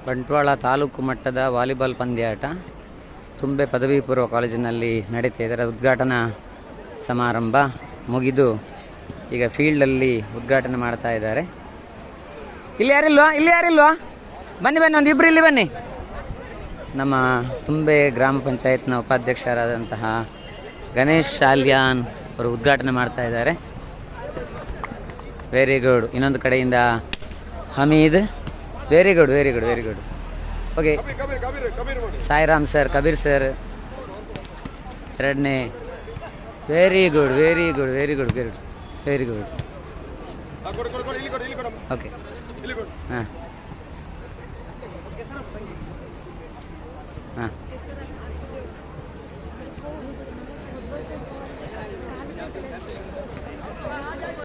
ಬಂಟ್ವಾಳ ತಾಲೂಕು ಮಟ್ಟದ ವಾಲಿಬಾಲ್ ಪಂದ್ಯಾಟ ತುಂಬೆ ಪದವಿ ಪೂರ್ವ ಕಾಲೇಜಿನಲ್ಲಿ ನಡೀತಾ ಇದರ ಉದ್ಘಾಟನಾ ಸಮಾರಂಭ ಮುಗಿದು ಈಗ ಫೀಲ್ಡಲ್ಲಿ ಉದ್ಘಾಟನೆ ಮಾಡ್ತಾ ಇದ್ದಾರೆ. ಇಲ್ಲಿ ಯಾರಿಲ್ವಾ ಬನ್ನಿ ಒಂದು ಇಬ್ಬರು ಇಲ್ಲಿ ಬನ್ನಿ. ನಮ್ಮ ತುಂಬೆ ಗ್ರಾಮ ಪಂಚಾಯತ್ನ ಉಪಾಧ್ಯಕ್ಷರಾದಂತಹ ಗಣೇಶ್ ಶಾಲ್ಯಾನ್ ಅವರು ಉದ್ಘಾಟನೆ ಮಾಡ್ತಾ ಇದ್ದಾರೆ. Very good. ಇನ್ನೊಂದು ಕಡೆಯಿಂದ Hameed. Very good. Okay, Sairam sir, Kabir sir ಎರಡನೇ. Very good. ಓಕೆ, ಹಾಂ